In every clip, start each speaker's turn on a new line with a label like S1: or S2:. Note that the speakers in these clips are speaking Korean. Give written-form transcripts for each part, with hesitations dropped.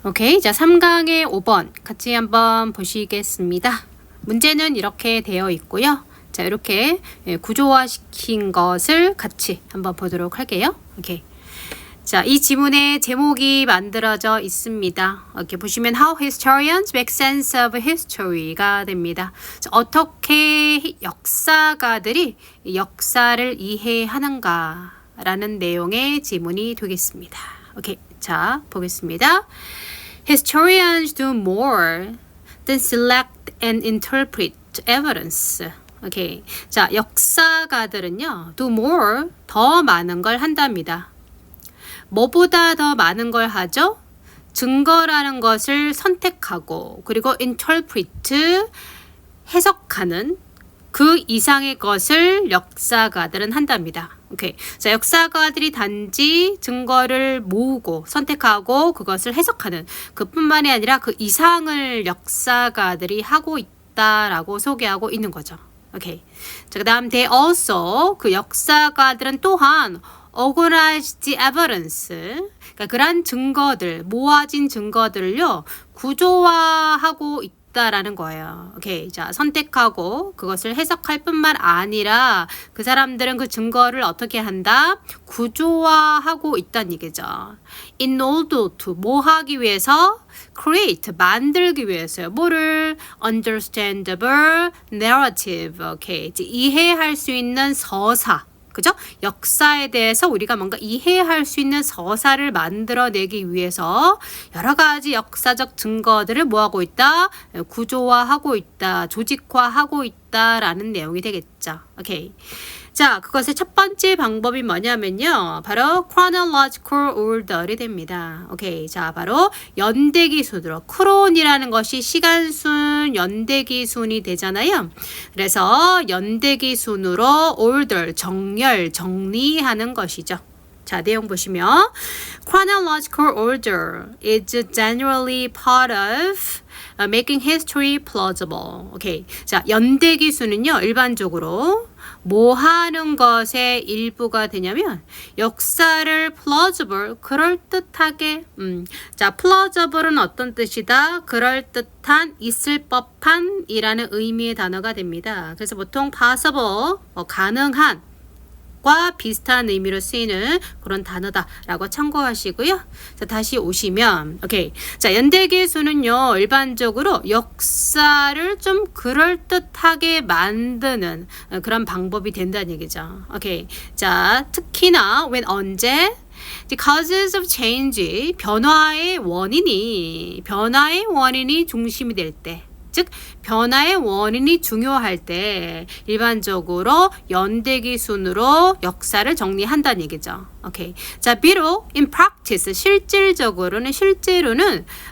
S1: 오케이. 자, 3강의 5번 같이 한번 보시겠습니다. 문제는 이렇게 되어 있고요. 자, 이렇게 구조화시킨 것을 같이 한번 보도록 할게요. 오케이. 자, 이 지문의 제목이 만들어져 있습니다. 이렇게 보시면 How historians make sense of history가 됩니다. 자, 어떻게 역사가들이 역사를 이해하는가 라는 내용의 지문이 되겠습니다. 오케이. 자, 보겠습니다. Historians do more than select and interpret evidence. 오케이. 자, 역사가들은요, do more, 더 많은 걸 한답니다. 뭐보다 더 많은 걸 하죠? 증거라는 것을 선택하고, 그리고 interpret, 해석하는 그 이상의 것을 역사가들은 한답니다. 오케이. 자, 역사가들이 단지 증거를 모으고 선택하고 그것을 해석하는 그뿐만이 아니라 그 이상을 역사가들이 하고 있다라고 소개하고 있는 거죠. 오케이. 자, 그다음 they also, 그 역사가들은 또한 organize the evidence, 그러니까 그런 증거들, 모아진 증거들을요 구조화하고 있다라는 거예요. 오케이. 자, 선택하고 그것을 해석할 뿐만 아니라 그 사람들은 그 증거를 어떻게 한다? 구조화하고 있다는 얘기죠. In order to, 뭐 하기 위해서? create, 만들기 위해서요. 뭐를? understandable narrative. 오케이. 이제 이해할 수 있는 서사. 그죠? 역사에 대해서 우리가 뭔가 이해할 수 있는 서사를 만들어내기 위해서 여러 가지 역사적 증거들을 뭐하고 있다? 구조화하고 있다. 조직화하고 있다라는 내용이 되겠죠. 오케이. 자, 그것의 첫 번째 방법이 뭐냐면요. 바로 chronological order이 됩니다. 오케이. 자, 바로 연대기 순으로. 크론이라는 것이 시간순, 연대기 순이 되잖아요. 그래서 연대기 순으로 order, 정렬, 정리하는 것이죠. 자, 내용 보시면 chronological order is generally part of making history plausible. 오케이. 자, 연대기 순은요. 일반적으로 뭐 하는 것의 일부가 되냐면 역사를 plausible, 그럴듯하게 자, plausible은 어떤 뜻이다? 그럴듯한, 있을 법한 이라는 의미의 단어가 됩니다. 그래서 보통 possible, 가능한 과 비슷한 의미로 쓰이는 그런 단어다라고 참고하시고요. 자, 다시 오시면 오케이. 자, 연대기 순은요. 일반적으로 역사를 좀 그럴듯하게 만드는 그런 방법이 된다는 얘기죠. 오케이. 자, 특히나 when, 언제? The causes of change, 변화의 원인이 중심이 될 때, 즉 변화의 원인이 중요할 때 일반적으로 연대기 순으로 역사를 정리한다는 얘기죠. 오케이. 자, 비록 in practice, 실질로는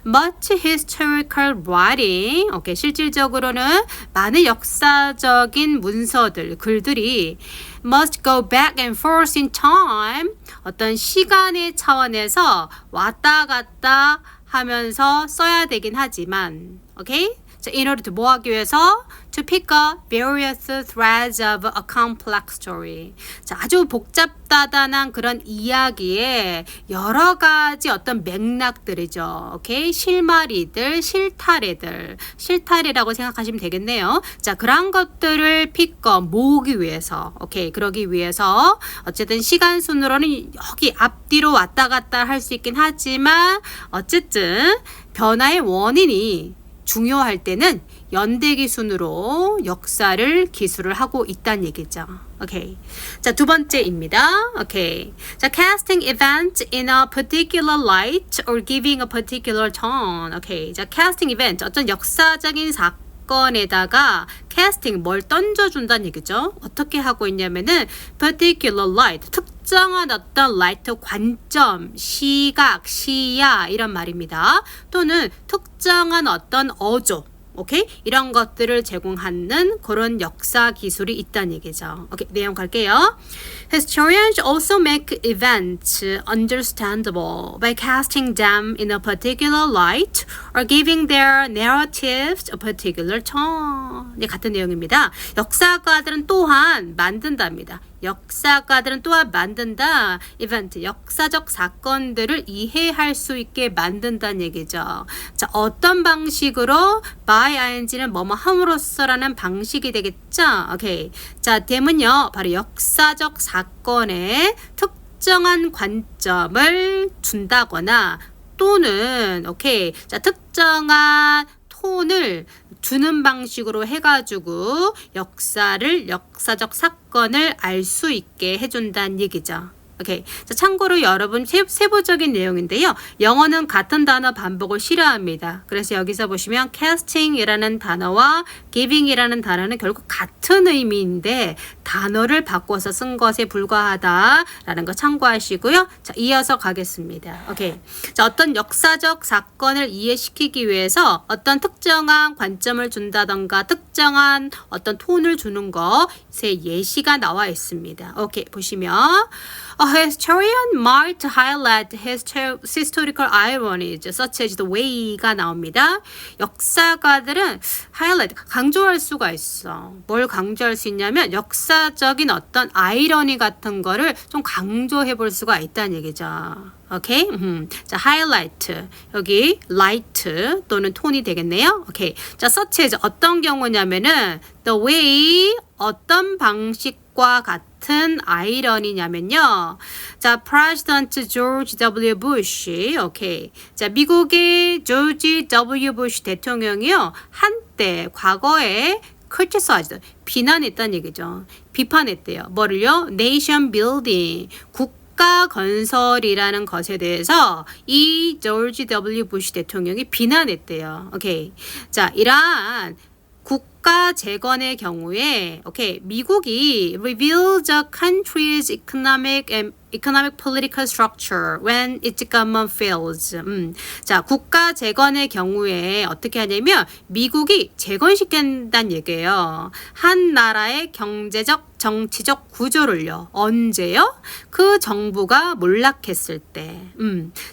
S1: much historical writing, 오케이, 실질적으로는 많은 역사적인 문서들, 글들이 must go back and forth in time, 어떤 시간의 차원에서 왔다 갔다 하면서 써야 되긴 하지만, 오케이? 자, in order to 뭐 하기 위해서? To pick up various threads of a complex story. 자, 아주 복잡다단한 그런 이야기에 여러 가지 어떤 맥락들이죠. 오케이? 실마리들, 실타래라고 생각하시면 되겠네요. 자, 그런 것들을 pick-up, 모으기 위해서. 오케이? 그러기 위해서 어쨌든 시간 순으로는 여기 앞뒤로 왔다 갔다 할 수 있긴 하지만 어쨌든 변화의 원인이 중요할 때는 연대기 순으로 역사를 기술을 하고 있다는 얘기죠. 오케이. 자, 두 번째입니다. 오케이. 자, casting event in a particular light or giving a particular tone. 오케이. 자, casting event, 어떤 역사적인 사건에다가 casting, 뭘 던져준다는 얘기죠. 어떻게 하고 있냐면은 particular light, 특정한 어떤 라이트, 관점, 시각, 시야 이런 말입니다. 또는 특정한 어떤 어조, 오케이? 이런 것들을 제공하는 그런 역사 기술이 있다는 얘기죠. 오케이, 내용 갈게요. Historians also make events understandable by casting them in a particular light are giving their narratives a particular tone. 네, 같은 내용입니다. 역사가들은 또한 만든답니다. 역사가들은 또한 만든다. 이벤트, 역사적 사건들을 이해할 수 있게 만든다는 얘기죠. 자, 어떤 방식으로 by ing는 뭐뭐 함으로써라는 방식이 되겠죠. 오케이. 자, 댐은요, 바로 역사적 사건에 특정한 관점을 준다거나 또는 오케이. 자, 특정한 톤을 주는 방식으로 해가지고 역사적 사건을 알 수 있게 해준다는 얘기죠. 오케이. 자, 참고로 여러분 세부적인 내용인데요. 영어는 같은 단어 반복을 싫어합니다. 그래서 여기서 보시면 casting이라는 단어와 giving이라는 단어는 결국 같은 의미인데 단어를 바꿔서 쓴 것에 불과하다라는 거 참고하시고요. 자, 이어서 가겠습니다. 오케이. 자, 어떤 역사적 사건을 이해시키기 위해서 어떤 특정한 관점을 준다던가 특정한 어떤 톤을 주는 것의 예시가 나와 있습니다. 오케이. 보시면 A historian might highlight historical ironies such as the way가 나옵니다. 역사가들은 highlight, 강조할 수가 있어. 뭘 강조할 수 있냐면 역사적인 어떤 아이러니 같은 거를 좀 강조해 볼 수가 있다는 얘기죠. 오케이? 자, highlight. 여기 light 또는 톤이 되겠네요. 오케이. 자, such as 어떤 경우냐면은 the way 어떤 방식과 같은 아이러니냐면요. 자, President George W. Bush. 오케이. 자, 미국의 George W. Bush 대통령이요. 한때 과거에 criticized, 비난했다는 얘기죠. 비판했대요. 뭐를요? Nation building, 국가 건설이라는 것에 대해서 이 조지 W. 부시 대통령이 비난했대요. 오케이. 자, 이러한 국가 재건의 경우에 오케이, 미국이 reveal the country's economic political structure when its government fails. 자, 국가 재건의 경우에 어떻게 하냐면 미국이 재건시킨다는 얘기예요. 한 나라의 경제적 정치적 구조를요. 언제요? 그 정부가 몰락했을 때.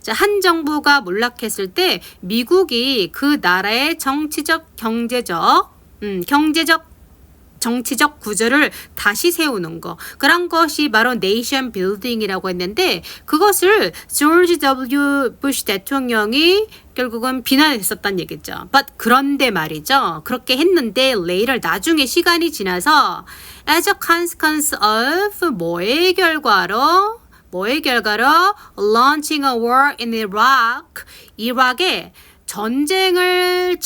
S1: 자, 한 정부가 몰락했을 때 미국이 그 나라의 정치적, 정치적 구조를 다시 세우는 거. 그런 것이 바로 네이션 빌딩이라고 했는데 그것을 조지 W. 부시 대통령이 결국은 비난했었단 얘기죠. But 그런데 말이죠. 그렇게 했는데 later 나중에 시간이 지나서 as a consequence of 뭐의 결과로 launching a war in Iraq, 이락에 전쟁을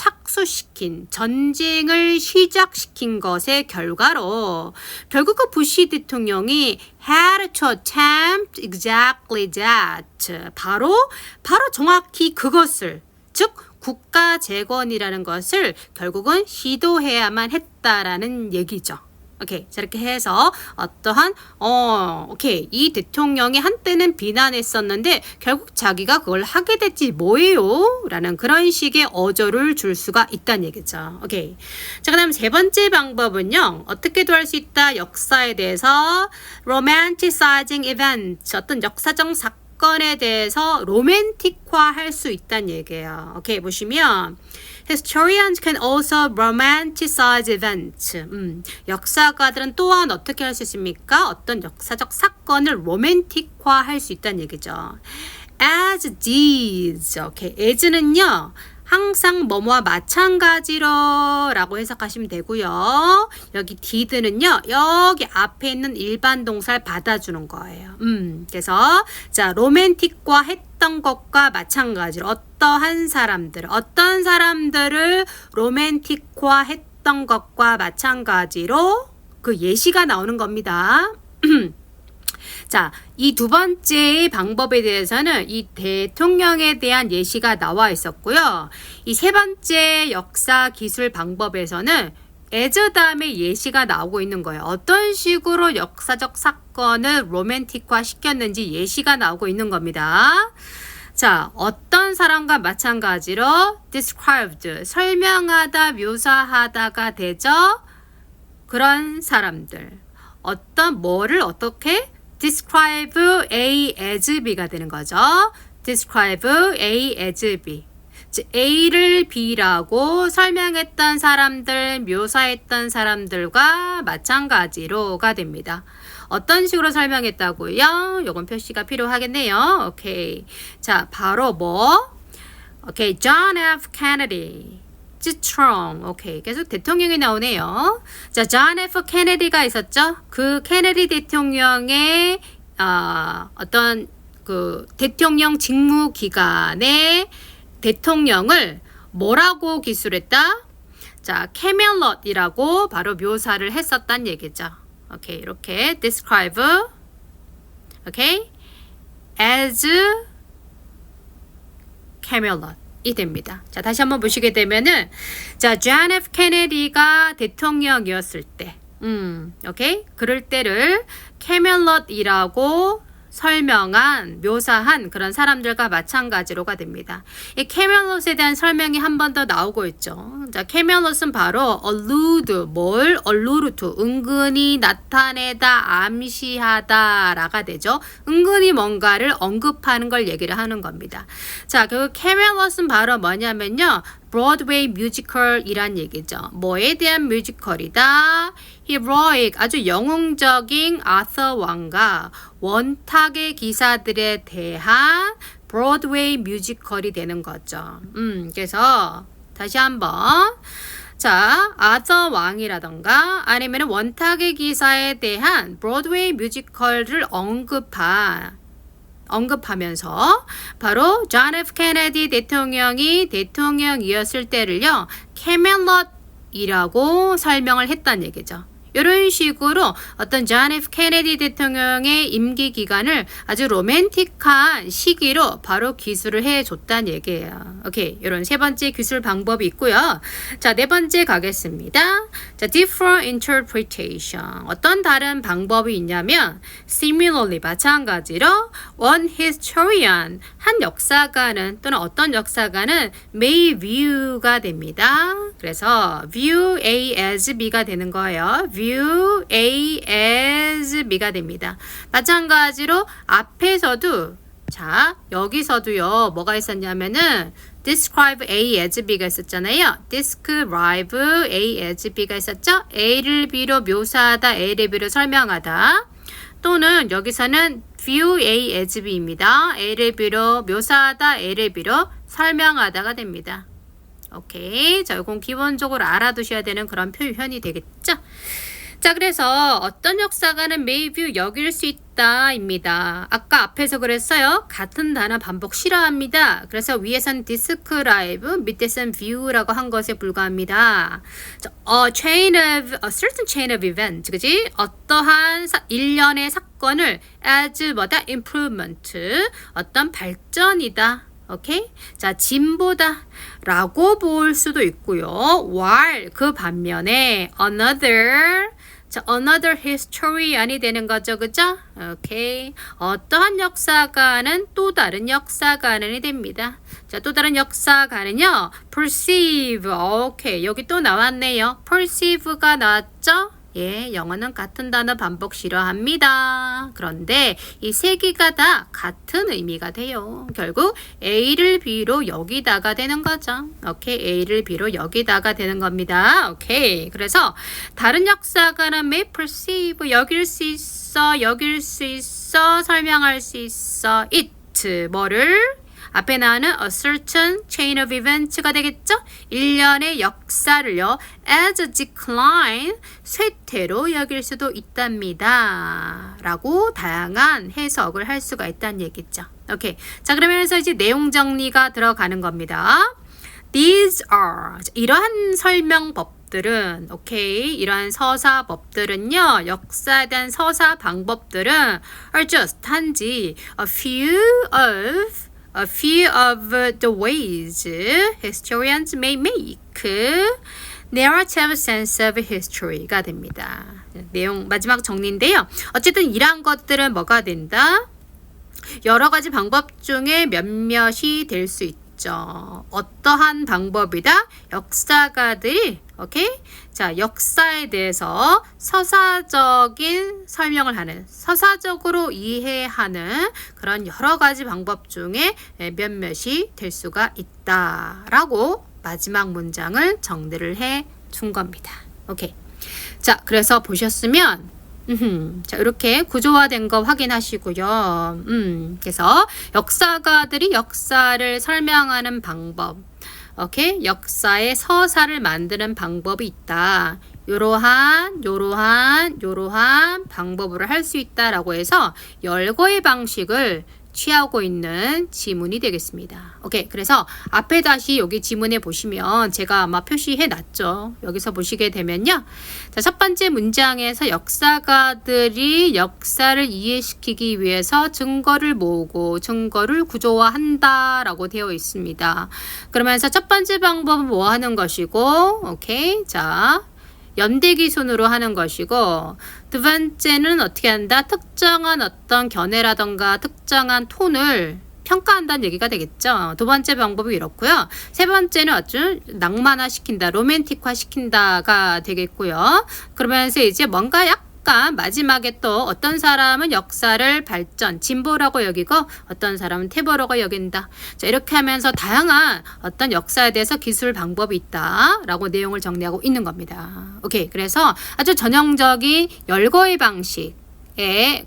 S1: 시작시킨 것의 결과로 결국 그 부시 대통령이 had to attempt exactly that. 바로 정확히 그것을, 즉 국가 재건이라는 것을 결국은 시도해야만 했다라는 얘기죠. 오케이. 자, 이렇게 해서 어떠한 오케이. 이 대통령이 한때는 비난했었는데 결국 자기가 그걸 하게 됐지 뭐예요? 라는 그런 식의 어조를 줄 수가 있다는 얘기죠. 오케이. 자, 그다음 세 번째 방법은요. 어떻게도 할 수 있다. 역사에 대해서 romanticizing events, 어떤 역사적 사건에 대해서 로맨틱화할 수 있다는 얘기예요. 오케이. 보시면 Historians can also romanticize events. 역사가들은 또한 어떻게 할 수 있습니까? 어떤 역사적 사건을 로맨틱화할 수 있다는 얘기죠. As these. 오케이. as는요. 항상 뭐뭐와 마찬가지로 라고 해석하시면 되고요. 여기 did는요. 여기 앞에 있는 일반 동사를 받아주는 거예요. 그래서 자, 로맨틱화 했던 것과 마찬가지로 어떤 사람들을 로맨틱화 했던 것과 마찬가지로 그 예시가 나오는 겁니다. 자, 이 두 번째 방법에 대해서는 이 대통령에 대한 예시가 나와 있었고요. 이 세 번째 역사 기술 방법에서는 as 다음에 예시가 나오고 있는 거예요. 어떤 식으로 역사적 사건을 로맨틱화 시켰는지 예시가 나오고 있는 겁니다. 자, 어떤 사람과 마찬가지로 described, 설명하다, 묘사하다가 되죠. 그런 사람들. 뭐를 어떻게? describe A as B가 되는 거죠. describe A as B. A를 B라고 설명했던 사람들, 묘사했던 사람들과 마찬가지로가 됩니다. 어떤 식으로 설명했다고요? 요건 표시가 필요하겠네요. 오케이. 자, 바로 뭐? 오케이. John F. Kennedy. 스트롱. 오케이. 계속 대통령이 나오네요. 자, John F. Kennedy가 있었죠? 그 케네디 대통령의 어떤 그 대통령 직무 기간에 대통령을 뭐라고 기술했다? 자, 캐멜럿이라고 바로 묘사를 했었단 얘기죠. 오케이, 이렇게 describe, 오케이, as 캐멜럿이 됩니다. 자, 다시 한번 보시게 되면은, 자, John F. Kennedy가 대통령이었을 때, 오케이, 그럴 때를 캐멜럿이라고 설명한, 묘사한 그런 사람들과 마찬가지로가 됩니다. 이 캐멜럿에 대한 설명이 한 번 더 나오고 있죠. 자, 캐멜럿은 바로 allude, 뭘? allude to, 은근히 나타내다, 암시하다 라가 되죠. 은근히 뭔가를 언급하는 걸 얘기를 하는 겁니다. 자, 그 캐멜럿은 바로 뭐냐면요. 브로드웨이 뮤지컬이란 얘기죠. 뭐에 대한 뮤지컬이다? heroic, 아주 영웅적인 아서 왕과 원탁의 기사들에 대한 브로드웨이 뮤지컬이 되는 거죠. 그래서 다시 한번, 자, 아서 왕이라던가 아니면 원탁의 기사에 대한 브로드웨이 뮤지컬을 언급하면서 바로 존 F. 케네디 대통령이 대통령이었을 때를요, 캐멜럿이라고 설명을 했다는 얘기죠. 이런 식으로 어떤 존 F. 케네디 대통령의 임기 기간을 아주 로맨틱한 시기로 바로 기술을 해줬다는 얘기예요. 오케이, 이런 세 번째 기술 방법이 있고요. 자, 네 번째 가겠습니다. 자, different interpretation. 어떤 다른 방법이 있냐면 similarly, 마찬가지로 one historian, 한 역사가는 또는 어떤 역사가는 may view가 됩니다. 그래서 view A as B가 되는 거예요. view A as B가 됩니다. 마찬가지로 앞에서도, 자, 여기서도요, 뭐가 있었냐면은 describe A as B가 있었잖아요. describe A as B가 있었죠. A를 B로 묘사하다, A를 B로 설명하다. 또는 여기서는 view A as B입니다. A를 B로 묘사하다, A를 B로 설명하다가 됩니다. 오케이. 자, 이건 기본적으로 알아두셔야 되는 그런 표현이 되겠죠? 자, 그래서 어떤 역사가는 may view, 여길 수 있다 입니다. 아까 앞에서 그랬어요. 같은 단어 반복 싫어합니다. 그래서 위에선 describe, 밑에선 view라고 한 것에 불과합니다. 자, a certain chain of events, 그지? 어떠한 일련의 사건을 as 뭐다? improvement, 어떤 발전이다. 오케이? 자, 진보다 라고 볼 수도 있고요. while, 그 반면에 another historian이 되는 거죠. 그죠? 오케이. 어떠한 역사가는 또 다른 역사가는이 됩니다. 자, 또 다른 역사가는요. perceive. 오케이. 여기 또 나왔네요. perceive가 나왔죠? 예, 영어는 같은 단어 반복 싫어합니다. 그런데 이 세 개가 다 같은 의미가 돼요. 결국 A를 B로 여기다가 되는 거죠. 오케이, A를 B로 여기다가 되는 겁니다. 오케이, 그래서 다른 역사가는 may perceive, 여길 수 있어, 설명할 수 있어, it, 뭐를? 앞에 나오는 a certain chain of events가 되겠죠? 일련의 역사를요, as a decline, 쇠퇴로 여길 수도 있답니다. 라고 다양한 해석을 할 수가 있다는 얘기죠. 오케이. 자, 그러면서 이제 내용 정리가 들어가는 겁니다. These are, 이러한 설명법들은, 오케이, 이러한 서사법들은요, 역사에 대한 서사 방법들은 are just, 단지 a few of the ways historians may make narrative sense of history가 됩니다. 내용 마지막 정리인데요. 어쨌든 이러한 것들은 뭐가 된다? 여러 가지 방법 중에 몇몇이 될 수 있다. 있죠. 어떠한 방법이다? 역사가들이 오케이? 자, 역사에 대해서 서사적인 설명을 하는, 서사적으로 이해하는 그런 여러 가지 방법 중에 몇몇이 될 수가 있다라고 마지막 문장을 정리를 해 준 겁니다. 오케이. 자, 그래서 보셨으면 자, 이렇게 구조화된 거 확인하시고요. 그래서 역사가들이 역사를 설명하는 방법, 오케이? 역사의 서사를 만드는 방법이 있다. 요러한 방법으로 할 수 있다라고 해서 열거의 방식을 취하고 있는 지문이 되겠습니다. 오케이. 그래서 앞에 다시 여기 지문에 보시면 제가 아마 표시해 놨죠. 여기서 보시게 되면요. 자, 첫 번째 문장에서 역사가들이 역사를 이해시키기 위해서 증거를 모으고 증거를 구조화한다라고 되어 있습니다. 그러면서 첫 번째 방법은 뭐 하는 것이고, 오케이. 자, 연대기 순으로 하는 것이고, 두 번째는 어떻게 한다? 특정한 어떤 견해라던가 특정한 톤을 평가한다는 얘기가 되겠죠. 두 번째 방법이 이렇고요. 세 번째는 아주 낭만화 시킨다, 로맨틱화 시킨다가 되겠고요. 그러면서 이제 뭔가 약간 마지막에 또 어떤 사람은 역사를 발전, 진보라고 여기고 어떤 사람은 퇴보라고 여긴다. 자, 이렇게 하면서 다양한 어떤 역사에 대해서 기술 방법이 있다라고 내용을 정리하고 있는 겁니다. 오케이. 그래서 아주 전형적인 열거의 방식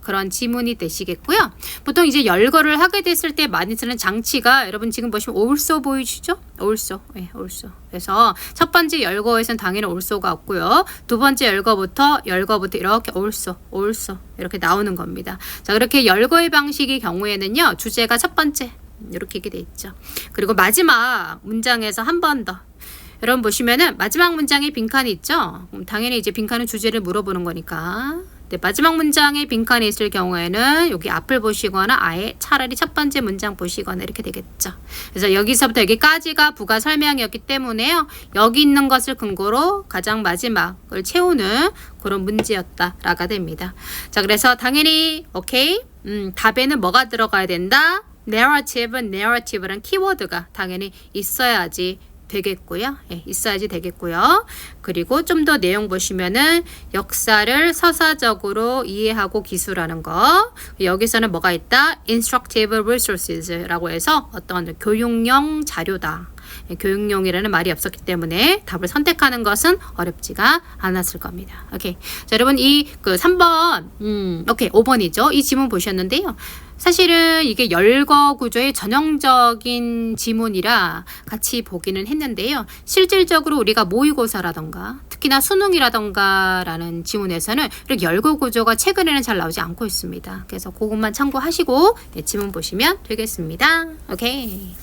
S1: 그런 지문이 되시겠고요. 보통 이제 열거를 하게 됐을 때 많이 쓰는 장치가 여러분 지금 보시면 also 보이시죠? also. 네, also. 그래서 첫 번째 열거에서는 당연히 also가 없고요. 두 번째 열거부터 이렇게 also 이렇게 나오는 겁니다. 자, 그렇게 열거의 방식의 경우에는요. 주제가 첫 번째 이렇게 돼 있죠. 그리고 마지막 문장에서 한 번 더. 여러분 보시면은 마지막 문장에 빈칸이 있죠? 당연히 이제 빈칸은 주제를 물어보는 거니까. 네, 마지막 문장에 빈칸이 있을 경우에는 여기 앞을 보시거나 아예 차라리 첫 번째 문장 보시거나 이렇게 되겠죠. 그래서 여기서부터 여기까지가 부가 설명이었기 때문에요. 여기 있는 것을 근거로 가장 마지막을 채우는 그런 문제였다라가 됩니다. 자, 그래서 당연히 오케이. 답에는 뭐가 들어가야 된다? narrative란 키워드가 당연히 있어야지 되겠고요. 예, 있어야지 되겠고요. 그리고 좀 더 내용 보시면은 역사를 서사적으로 이해하고 기술하는 거. 여기서는 뭐가 있다? instructive resources라고 해서 어떤 교육용 자료다. 교육용이라는 말이 없었기 때문에 답을 선택하는 것은 어렵지가 않았을 겁니다. 오케이. 자, 여러분 이 3번, 오케이, 5번이죠. 이 지문 보셨는데요. 사실은 이게 열거 구조의 전형적인 지문이라 같이 보기는 했는데요. 실질적으로 우리가 모의고사라던가 특히나 수능이라던가 라는 지문에서는 이렇게 열거 구조가 최근에는 잘 나오지 않고 있습니다. 그래서 그것만 참고하시고 지문 보시면 되겠습니다. 오케이.